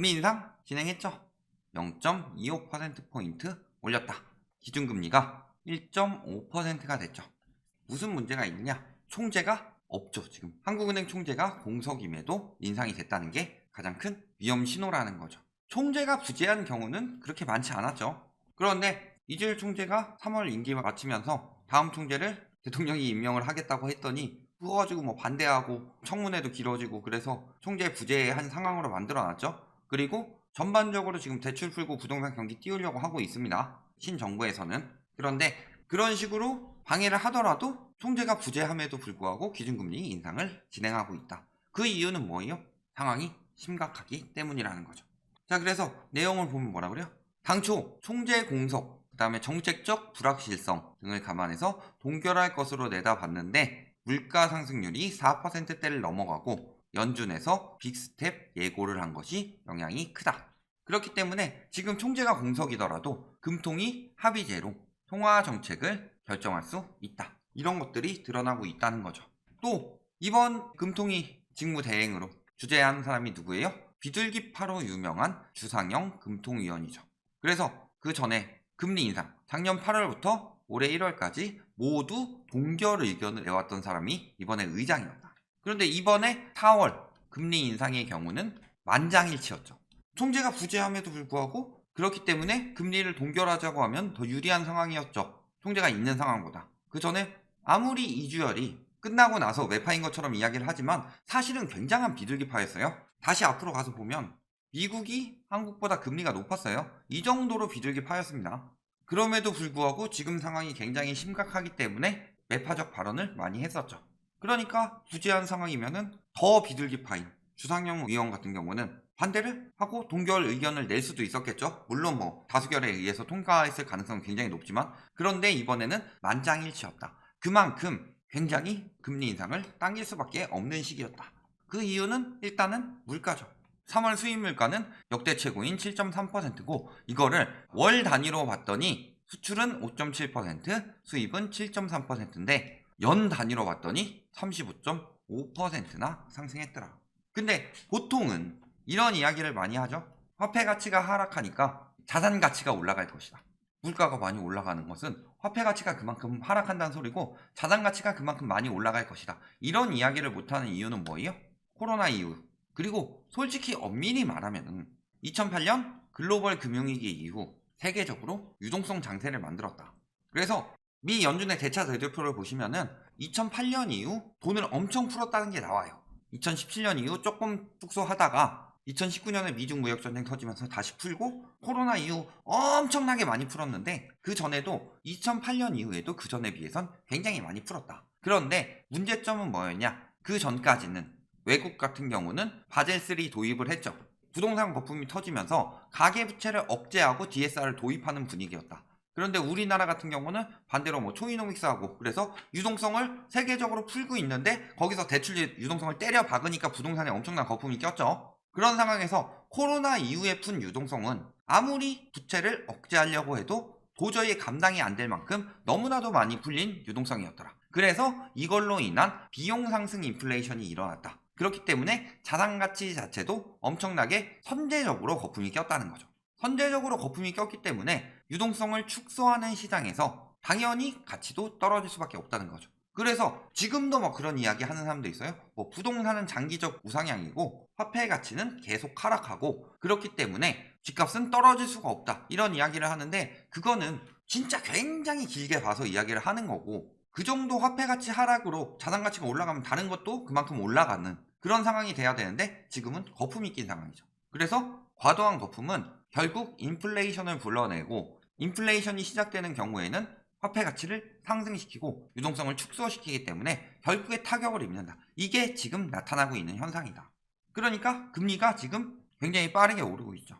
금리 인상 진행했죠. 0.25%포인트 올렸다. 기준금리가 1.5%가 됐죠. 무슨 문제가 있냐? 총재가 없죠. 지금 한국은행 총재가 공석임에도 인상이 됐다는 게 가장 큰 위험 신호라는 거죠. 총재가 부재한 경우는 그렇게 많지 않았죠. 그런데 이주일 총재가 3월 임기가 마치면서 다음 총재를 대통령이 임명을 하겠다고 했더니 그거 가지고 뭐 반대하고 청문회도 길어지고 그래서 총재 부재한 상황으로 만들어놨죠. 그리고 전반적으로 지금 대출 풀고 부동산 경기 띄우려고 하고 있습니다. 신정부에서는. 그런데 그런 식으로 방해를 하더라도 총재가 부재함에도 불구하고 기준금리 인상을 진행하고 있다. 그 이유는 뭐예요? 상황이 심각하기 때문이라는 거죠. 자, 그래서 내용을 보면 뭐라 그래요? 당초 총재 공석, 그 다음에 정책적 불확실성 등을 감안해서 동결할 것으로 내다봤는데 물가 상승률이 4%대를 넘어가고 연준에서 빅스텝 예고를 한 것이 영향이 크다. 그렇기 때문에 지금 총재가 공석이더라도 금통위 합의제로 통화 정책을 결정할 수 있다. 이런 것들이 드러나고 있다는 거죠. 또 이번 금통위 직무대행으로 주재한 사람이 누구예요? 비둘기파로 유명한 주상영 금통위원이죠. 그래서 그 전에 금리 인상 작년 8월부터 올해 1월까지 모두 동결 의견을 내왔던 사람이 이번에 의장이었다. 그런데 이번에 4월 금리 인상의 경우는 만장일치였죠. 총재가 부재함에도 불구하고 그렇기 때문에 금리를 동결하자고 하면 더 유리한 상황이었죠. 총재가 있는 상황보다. 그 전에 아무리 이주열이 끝나고 나서 매파인 것처럼 이야기를 하지만 사실은 굉장한 비둘기파였어요. 다시 앞으로 가서 보면 미국이 한국보다 금리가 높았어요. 이 정도로 비둘기파였습니다. 그럼에도 불구하고 지금 상황이 굉장히 심각하기 때문에 매파적 발언을 많이 했었죠. 그러니까 부재한 상황이면은 더 비둘기파인 주상영 의원 같은 경우는 반대를 하고 동결 의견을 낼 수도 있었겠죠. 물론 뭐 다수결에 의해서 통과했을 가능성은 굉장히 높지만 그런데 이번에는 만장일치였다. 그만큼 굉장히 금리 인상을 당길 수밖에 없는 시기였다. 그 이유는 일단은 물가죠. 3월 수입 물가는 역대 최고인 7.3%고 이거를 월 단위로 봤더니 수출은 5.7%, 수입은 7.3%인데 연 단위로 봤더니 35.5%나 상승했더라. 근데 보통은 이런 이야기를 많이 하죠. 화폐 가치가 하락하니까 자산 가치가 올라갈 것이다. 물가가 많이 올라가는 것은 화폐 가치가 그만큼 하락한다는 소리고 자산 가치가 그만큼 많이 올라갈 것이다. 이런 이야기를 못하는 이유는 뭐예요? 코로나 이후. 그리고 솔직히 엄밀히 말하면 2008년 글로벌 금융위기 이후 세계적으로 유동성 장세를 만들었다. 그래서 미 연준의 대차 대조표를 보시면은 2008년 이후 돈을 엄청 풀었다는 게 나와요. 2017년 이후 조금 축소하다가 2019년에 미중 무역전쟁 터지면서 다시 풀고 코로나 이후 엄청나게 많이 풀었는데 그 전에도 2008년 이후에도 그 전에 비해선 굉장히 많이 풀었다. 그런데 문제점은 뭐였냐? 그 전까지는 외국 같은 경우는 바젤3 도입을 했죠. 부동산 거품이 터지면서 가계부채를 억제하고 DSR을 도입하는 분위기였다. 그런데 우리나라 같은 경우는 반대로 뭐 초이노믹스하고 그래서 유동성을 세계적으로 풀고 있는데 거기서 대출 유동성을 때려 박으니까 부동산에 엄청난 거품이 꼈죠. 그런 상황에서 코로나 이후에 푼 유동성은 아무리 부채를 억제하려고 해도 도저히 감당이 안 될 만큼 너무나도 많이 풀린 유동성이었더라. 그래서 이걸로 인한 비용 상승 인플레이션이 일어났다. 그렇기 때문에 자산 가치 자체도 엄청나게 선제적으로 거품이 꼈다는 거죠. 선제적으로 거품이 꼈기 때문에 유동성을 축소하는 시장에서 당연히 가치도 떨어질 수밖에 없다는 거죠. 그래서 지금도 뭐 그런 이야기 하는 사람도 있어요. 뭐 부동산은 장기적 우상향이고 화폐 가치는 계속 하락하고 그렇기 때문에 집값은 떨어질 수가 없다. 이런 이야기를 하는데 그거는 진짜 굉장히 길게 봐서 이야기를 하는 거고 그 정도 화폐 가치 하락으로 자산 가치가 올라가면 다른 것도 그만큼 올라가는 그런 상황이 돼야 되는데 지금은 거품이 낀 상황이죠. 그래서 과도한 거품은 결국 인플레이션을 불러내고 인플레이션이 시작되는 경우에는 화폐 가치를 상승시키고 유동성을 축소시키기 때문에 결국에 타격을 입는다. 이게 지금 나타나고 있는 현상이다. 그러니까 금리가 지금 굉장히 빠르게 오르고 있죠.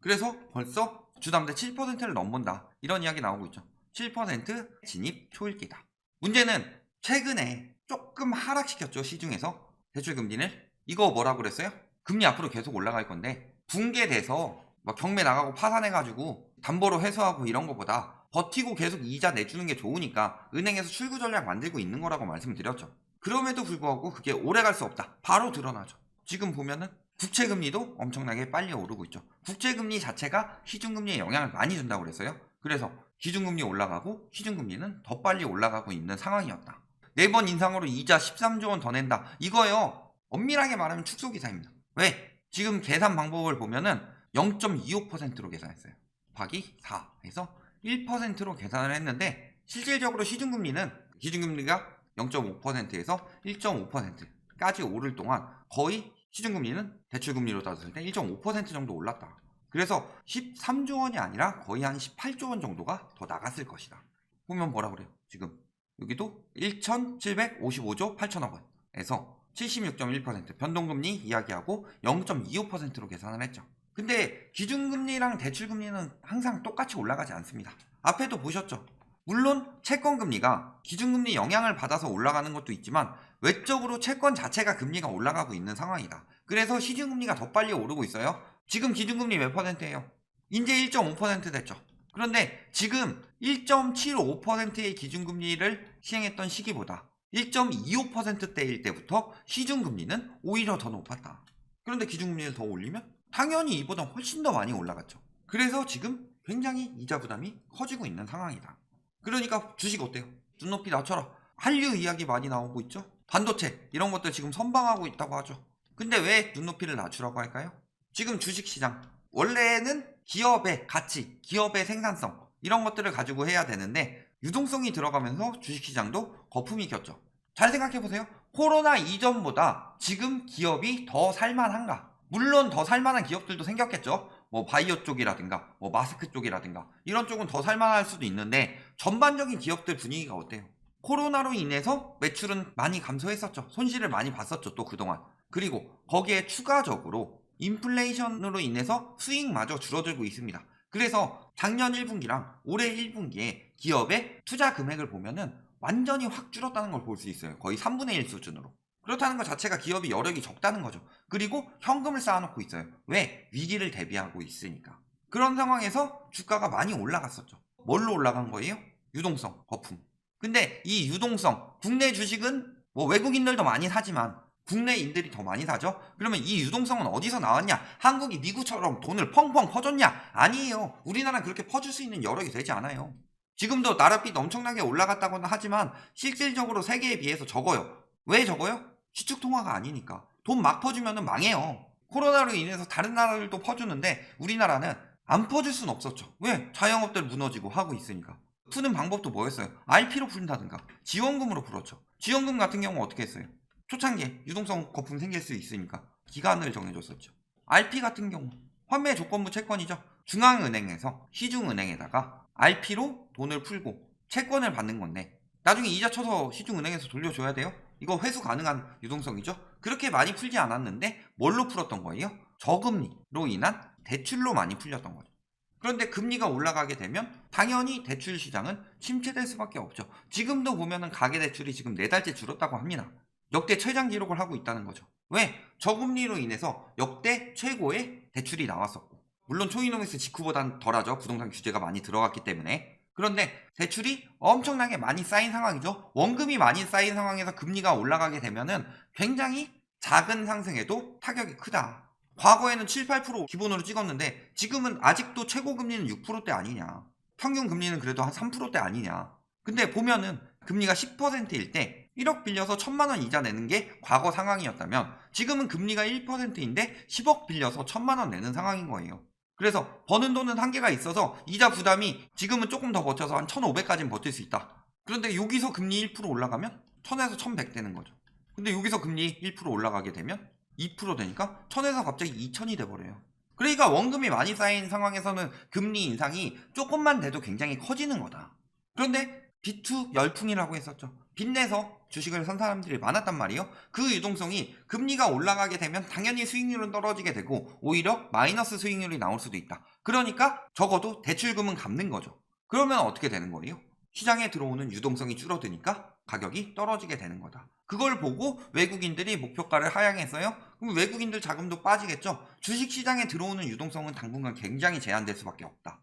그래서 벌써 주담대 7%를 넘본다. 이런 이야기 나오고 있죠. 7% 진입 초읽기다. 문제는 최근에 조금 하락시켰죠. 시중에서 대출금리를. 이거 뭐라고 그랬어요? 금리 앞으로 계속 올라갈 건데 붕괴돼서 막 경매 나가고 파산해가지고 담보로 회수하고 이런 거보다 버티고 계속 이자 내주는 게 좋으니까 은행에서 출구 전략 만들고 있는 거라고 말씀을 드렸죠. 그럼에도 불구하고 그게 오래 갈 수 없다. 바로 드러나죠. 지금 보면은 국채금리도 엄청나게 빨리 오르고 있죠. 국채금리 자체가 시중금리에 영향을 많이 준다고 그랬어요. 그래서 기준금리 올라가고 시중금리는 더 빨리 올라가고 있는 상황이었다. 4번 인상으로 이자 13조 원 더 낸다. 이거요, 엄밀하게 말하면 축소기사입니다. 왜? 지금 계산 방법을 보면은 0.25%로 계산했어요. 곱하기 4 해서 1%로 계산을 했는데, 실질적으로 시중금리는 기준금리가 0.5%에서 1.5%까지 오를 동안 거의 시중금리는 대출금리로 따졌을 때 1.5% 정도 올랐다. 그래서 13조 원이 아니라 거의 한 18조 원 정도가 더 나갔을 것이다. 보면 뭐라 그래요? 지금 여기도 1,755조 8천억 원에서 76.1% 변동금리 이야기하고 0.25%로 계산을 했죠. 근데 기준금리랑 대출금리는 항상 똑같이 올라가지 않습니다. 앞에도 보셨죠? 물론 채권금리가 기준금리 영향을 받아서 올라가는 것도 있지만 외적으로 채권 자체가 금리가 올라가고 있는 상황이다. 그래서 시중금리가 더 빨리 오르고 있어요. 지금 기준금리 몇 %예요? 이제 1.5% 됐죠. 그런데 지금 1.75%의 기준금리를 시행했던 시기보다 1.25%대일 때부터 시중금리는 오히려 더 높았다. 그런데 기준금리를 더 올리면 당연히 이보다 훨씬 더 많이 올라갔죠. 그래서 지금 굉장히 이자 부담이 커지고 있는 상황이다. 그러니까 주식 어때요? 눈높이 낮춰라. 한류 이야기 많이 나오고 있죠. 반도체 이런 것들 지금 선방하고 있다고 하죠. 근데 왜 눈높이를 낮추라고 할까요? 지금 주식시장 원래는 기업의 가치, 기업의 생산성 이런 것들을 가지고 해야 되는데 유동성이 들어가면서 주식시장도 거품이 꼈죠. 잘 생각해보세요. 코로나 이전보다 지금 기업이 더 살만한가? 물론 더 살만한 기업들도 생겼겠죠. 뭐 바이오 쪽이라든가 뭐 마스크 쪽이라든가 이런 쪽은 더 살만할 수도 있는데 전반적인 기업들 분위기가 어때요? 코로나로 인해서 매출은 많이 감소했었죠. 손실을 많이 봤었죠. 또 그동안. 그리고 거기에 추가적으로 인플레이션으로 인해서 수익마저 줄어들고 있습니다. 그래서 작년 1분기랑 올해 1분기에 기업의 투자 금액을 보면은 완전히 확 줄었다는 걸 볼 수 있어요. 거의 3분의 1 수준으로. 그렇다는 것 자체가 기업이 여력이 적다는 거죠. 그리고 현금을 쌓아놓고 있어요. 왜? 위기를 대비하고 있으니까. 그런 상황에서 주가가 많이 올라갔었죠. 뭘로 올라간 거예요? 유동성, 거품. 근데 이 유동성, 국내 주식은 뭐 외국인들도 많이 사지만 국내인들이 더 많이 사죠? 그러면 이 유동성은 어디서 나왔냐? 한국이 미국처럼 돈을 펑펑 퍼줬냐? 아니에요. 우리나라는 그렇게 퍼줄 수 있는 여력이 되지 않아요. 지금도 나라빚 엄청나게 올라갔다고는 하지만 실질적으로 세계에 비해서 적어요. 왜 적어요? 시축통화가 아니니까. 돈 막 퍼주면 망해요. 코로나로 인해서 다른 나라들도 퍼주는데 우리나라는 안 퍼줄 순 없었죠. 왜? 자영업들 무너지고 하고 있으니까. 푸는 방법도 뭐였어요? RP로 푼다든가 지원금으로 풀었죠. 지원금 같은 경우 어떻게 했어요? 초창기에 유동성 거품 생길 수 있으니까 기간을 정해줬었죠. RP 같은 경우 환매 조건부 채권이죠. 중앙은행에서 시중은행에다가 RP로 돈을 풀고 채권을 받는 건데 나중에 이자 쳐서 시중은행에서 돌려줘야 돼요? 이거 회수 가능한 유동성이죠. 그렇게 많이 풀지 않았는데 뭘로 풀었던 거예요? 저금리로 인한 대출로 많이 풀렸던 거죠. 그런데 금리가 올라가게 되면 당연히 대출 시장은 침체될 수밖에 없죠. 지금도 보면은 가계대출이 지금 4달째 줄었다고 합니다. 역대 최장 기록을 하고 있다는 거죠. 왜? 저금리로 인해서 역대 최고의 대출이 나왔었고, 물론 초이노믹스 직후보단 덜하죠. 부동산 규제가 많이 들어갔기 때문에. 그런데 대출이 엄청나게 많이 쌓인 상황이죠. 원금이 많이 쌓인 상황에서 금리가 올라가게 되면은 굉장히 작은 상승에도 타격이 크다. 과거에는 7, 8% 기본으로 찍었는데 지금은 아직도 최고 금리는 6%대 아니냐. 평균 금리는 그래도 한 3%대 아니냐. 근데 보면은 금리가 10%일 때 1억 빌려서 1,000만 원 이자 내는 게 과거 상황이었다면 지금은 금리가 1%인데 10억 빌려서 1,000만 원 내는 상황인 거예요. 그래서 버는 돈은 한계가 있어서 이자 부담이 지금은 조금 더 버텨서 한 1,500까지는 버틸 수 있다. 그런데 여기서 금리 1% 올라가면 1,000에서 1,100 되는 거죠. 근데 여기서 금리 1% 올라가게 되면 2% 되니까 1,000에서 갑자기 2,000이 돼버려요. 그러니까 원금이 많이 쌓인 상황에서는 금리 인상이 조금만 돼도 굉장히 커지는 거다. 그런데 B2 열풍이라고 했었죠. 빚내서 주식을 산 사람들이 많았단 말이에요. 그 유동성이 금리가 올라가게 되면 당연히 수익률은 떨어지게 되고 오히려 마이너스 수익률이 나올 수도 있다. 그러니까 적어도 대출금은 갚는 거죠. 그러면 어떻게 되는 거예요? 시장에 들어오는 유동성이 줄어드니까 가격이 떨어지게 되는 거다. 그걸 보고 외국인들이 목표가를 하향했어요. 그럼 외국인들 자금도 빠지겠죠. 주식시장에 들어오는 유동성은 당분간 굉장히 제한될 수밖에 없다.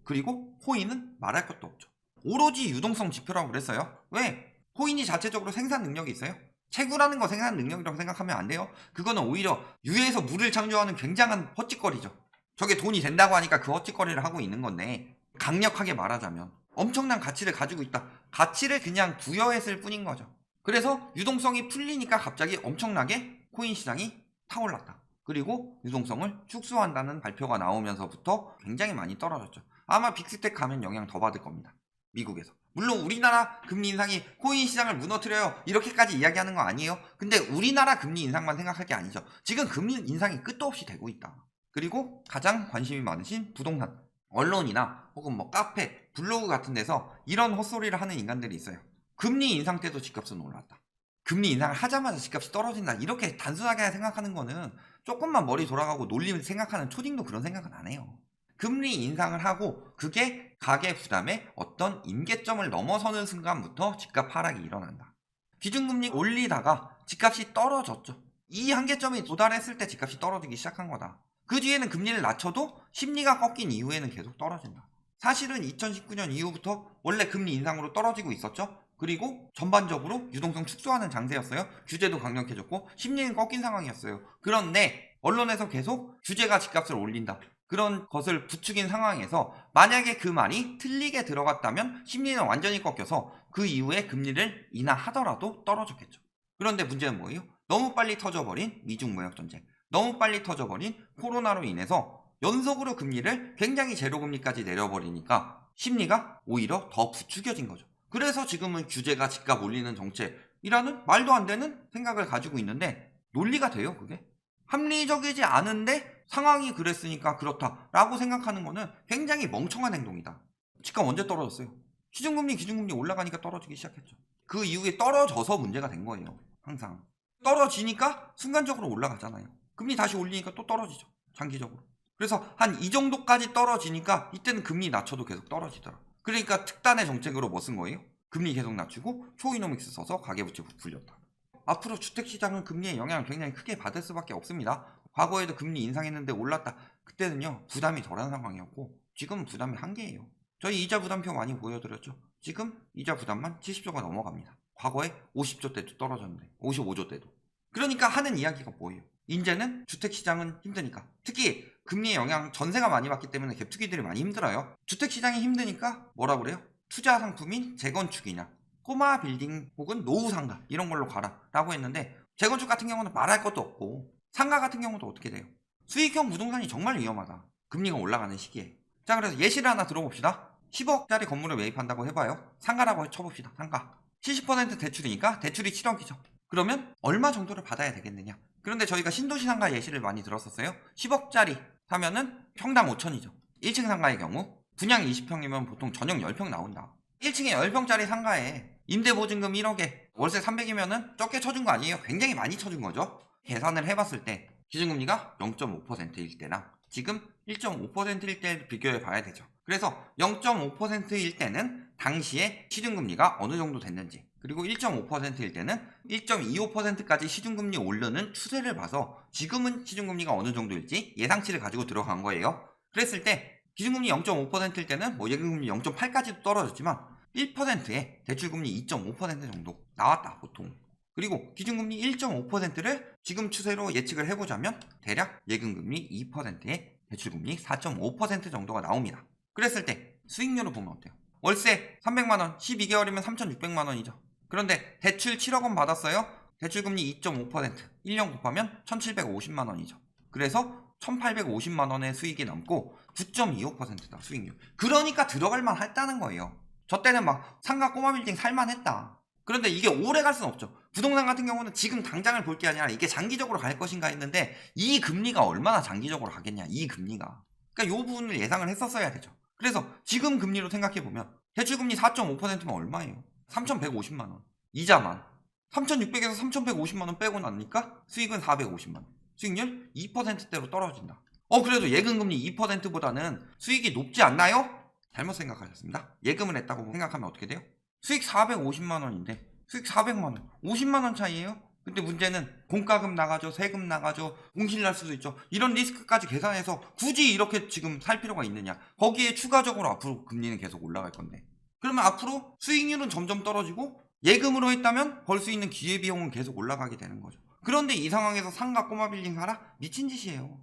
그리고 코인은 말할 것도 없죠. 오로지 유동성 지표라고 그랬어요. 왜? 코인이 자체적으로 생산 능력이 있어요. 채굴하는 거 생산 능력이라고 생각하면 안 돼요. 그거는 오히려 유해에서 물을 창조하는 굉장한 헛짓거리죠. 저게 돈이 된다고 하니까 그 헛짓거리를 하고 있는 건데, 강력하게 말하자면 엄청난 가치를 가지고 있다. 가치를 그냥 부여했을 뿐인 거죠. 그래서 유동성이 풀리니까 갑자기 엄청나게 코인 시장이 타올랐다. 그리고 유동성을 축소한다는 발표가 나오면서부터 굉장히 많이 떨어졌죠. 아마 빅스텍 가면 영향 더 받을 겁니다. 미국에서. 물론 우리나라 금리 인상이 코인 시장을 무너뜨려요, 이렇게까지 이야기하는 거 아니에요. 근데 우리나라 금리 인상만 생각할 게 아니죠. 지금 금리 인상이 끝도 없이 되고 있다. 그리고 가장 관심이 많으신 부동산, 언론이나 혹은 뭐 카페, 블로그 같은 데서 이런 헛소리를 하는 인간들이 있어요. 금리 인상 때도 집값은 올랐다. 금리 인상을 하자마자 집값이 떨어진다. 이렇게 단순하게 생각하는 거는 조금만 머리 돌아가고 논리 생각하는 초딩도 그런 생각은 안 해요. 금리 인상을 하고 그게 가계 부담의 어떤 임계점을 넘어서는 순간부터 집값 하락이 일어난다. 기준금리 올리다가 집값이 떨어졌죠. 이 한계점이 도달했을 때 집값이 떨어지기 시작한 거다. 그 뒤에는 금리를 낮춰도 심리가 꺾인 이후에는 계속 떨어진다. 사실은 2019년 이후부터 원래 금리 인상으로 떨어지고 있었죠. 그리고 전반적으로 유동성 축소하는 장세였어요. 규제도 강력해졌고 심리는 꺾인 상황이었어요. 그런데 언론에서 계속 규제가 집값을 올린다, 그런 것을 부추긴 상황에서 만약에 그 말이 틀리게 들어갔다면 심리는 완전히 꺾여서 그 이후에 금리를 인하하더라도 떨어졌겠죠. 그런데 문제는 뭐예요? 너무 빨리 터져버린 미중 무역전쟁, 너무 빨리 터져버린 코로나로 인해서 연속으로 금리를 굉장히 제로금리까지 내려버리니까 심리가 오히려 더 부추겨진 거죠. 그래서 지금은 규제가 집값 올리는 정책이라는 말도 안 되는 생각을 가지고 있는데, 논리가 돼요 그게? 합리적이지 않은데 상황이 그랬으니까 그렇다라고 생각하는 거는 굉장히 멍청한 행동이다. 집값 언제 떨어졌어요? 기준금리 올라가니까 떨어지기 시작했죠. 그 이후에 떨어져서 문제가 된 거예요. 항상 떨어지니까 순간적으로 올라가잖아요. 금리 다시 올리니까 또 떨어지죠, 장기적으로. 그래서 한 이 정도까지 떨어지니까 이때는 금리 낮춰도 계속 떨어지더라. 그러니까 특단의 정책으로 뭐 쓴 거예요? 금리 계속 낮추고 초이노믹스 써서 가계부채 부풀렸다. 앞으로 주택시장은 금리의 영향을 굉장히 크게 받을 수밖에 없습니다. 과거에도 금리 인상했는데 올랐다. 그때는요 부담이 덜한 상황이었고 지금은 부담이 한계예요. 저희 이자 부담표 많이 보여드렸죠. 지금 이자 부담만 70조가 넘어갑니다. 과거에 50조 때도 떨어졌는데 55조 때도. 그러니까 하는 이야기가 뭐예요? 이제는 주택시장은 힘드니까, 특히 금리의 영향 전세가 많이 받기 때문에 갭투기들이 많이 힘들어요. 주택시장이 힘드니까 뭐라 그래요? 투자 상품인 재건축이냐, 꼬마 빌딩 혹은 노후 상가 이런 걸로 가라 라고 했는데, 재건축 같은 경우는 말할 것도 없고 상가 같은 경우도 어떻게 돼요? 수익형 부동산이 정말 위험하다, 금리가 올라가는 시기에. 자, 그래서 예시를 하나 들어봅시다. 10억짜리 건물을 매입한다고 해봐요. 상가라고 쳐봅시다. 상가 70% 대출이니까 대출이 7억이죠. 그러면 얼마 정도를 받아야 되겠느냐. 그런데 저희가 신도시 상가 예시를 많이 들었었어요. 10억짜리 사면은 평당 5천이죠 1층 상가의 경우 분양 20평이면 보통 전용 10평 나온다. 1층에 10평짜리 상가에 임대보증금 1억에 월세 300이면은 적게 쳐준 거 아니에요? 굉장히 많이 쳐준 거죠. 계산을 해봤을 때 기준금리가 0.5%일 때랑 지금 1.5%일 때를 비교해 봐야 되죠. 그래서 0.5%일 때는 당시에 시중금리가 어느 정도 됐는지, 그리고 1.5%일 때는 1.25%까지 시중금리 오르는 추세를 봐서 지금은 시중금리가 어느 정도일지 예상치를 가지고 들어간 거예요. 그랬을 때 기준금리 0.5%일 때는 뭐 예금금리 0.8까지도 떨어졌지만 1%에 대출금리 2.5% 정도 나왔다 보통. 그리고 기준금리 1.5%를 지금 추세로 예측을 해보자면 대략 예금금리 2%에 대출금리 4.5% 정도가 나옵니다. 그랬을 때 수익률을 보면 어때요? 월세 300만원 12개월이면 3,600만원이죠 그런데 대출 7억원 받았어요. 대출금리 2.5% 1년 곱하면 1,750만원이죠 그래서 1,850만원의 수익이 남고 9.25%다 수익률. 그러니까 들어갈만 했다는 거예요. 저 때는 막 상가 꼬마 빌딩 살만했다. 그런데 이게 오래 갈 수는 없죠. 부동산 같은 경우는 지금 당장을 볼 게 아니라 이게 장기적으로 갈 것인가 했는데 이 금리가 얼마나 장기적으로 가겠냐, 이 금리가. 그러니까 이 부분을 예상을 했었어야 되죠. 그래서 지금 금리로 생각해보면 대출금리 4.5%면 얼마예요? 3,150만원. 이자만 3,600에서 3,150만원 빼고 나니까 수익은 450만원. 수익률 2%대로 떨어진다. 그래도 예금금리 2%보다는 수익이 높지 않나요? 잘못 생각하셨습니다. 예금을 했다고 생각하면 어떻게 돼요? 수익 450만원인데 수익 400만원 50만원 차이에요. 근데 문제는 공과금 나가죠, 세금 나가죠, 공실 날 수도 있죠. 이런 리스크까지 계산해서 굳이 이렇게 지금 살 필요가 있느냐. 거기에 추가적으로 앞으로 금리는 계속 올라갈 건데, 그러면 앞으로 수익률은 점점 떨어지고 예금으로 했다면 벌 수 있는 기회비용은 계속 올라가게 되는 거죠. 그런데 이 상황에서 상가 꼬마 빌딩 사라? 미친 짓이에요.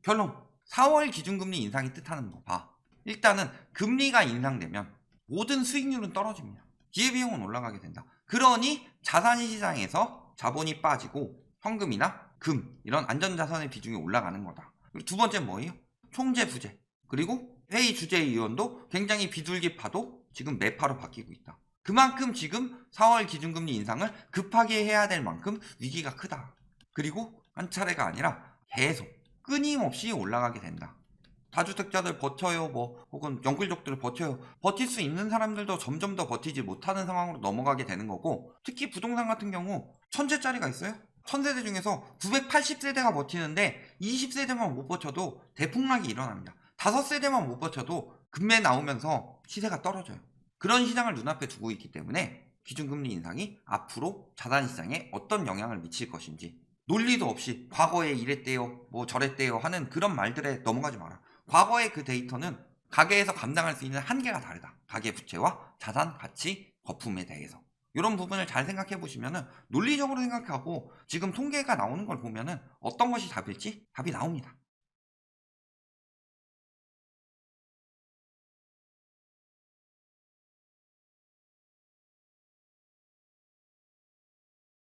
결론, 4월 기준금리 인상이 뜻하는 거 봐. 일단은 금리가 인상되면 모든 수익률은 떨어집니다. 기회비용은 올라가게 된다. 그러니 자산시장에서 자본이 빠지고 현금이나 금 이런 안전자산의 비중이 올라가는 거다. 그리고 두 번째는 뭐예요? 총재 부재. 그리고 회의 주재의원도 굉장히 비둘기파도 지금 매파로 바뀌고 있다. 그만큼 지금 4월 기준금리 인상을 급하게 해야 될 만큼 위기가 크다. 그리고 한 차례가 아니라 계속 끊임없이 올라가게 된다. 다주택자들 버텨요, 혹은 영끌족들 버텨요. 버틸 수 있는 사람들도 점점 더 버티지 못하는 상황으로 넘어가게 되는 거고, 특히 부동산 같은 경우 1000채짜리가 있어요. 1000세대 중에서 980세대가 버티는데 20세대만 못 버텨도 대폭락이 일어납니다. 5세대만 못 버텨도 금매 나오면서 시세가 떨어져요. 그런 시장을 눈앞에 두고 있기 때문에 기준금리 인상이 앞으로 자산시장에 어떤 영향을 미칠 것인지 논리도 없이 과거에 이랬대요, 저랬대요 하는 그런 말들에 넘어가지 마라. 과거의 그 데이터는 가계에서 감당할 수 있는 한계가 다르다. 가계 부채와 자산 가치 거품에 대해서. 이런 부분을 잘 생각해 보시면은 논리적으로 생각하고 지금 통계가 나오는 걸 보면은 어떤 것이 답일지 답이 나옵니다.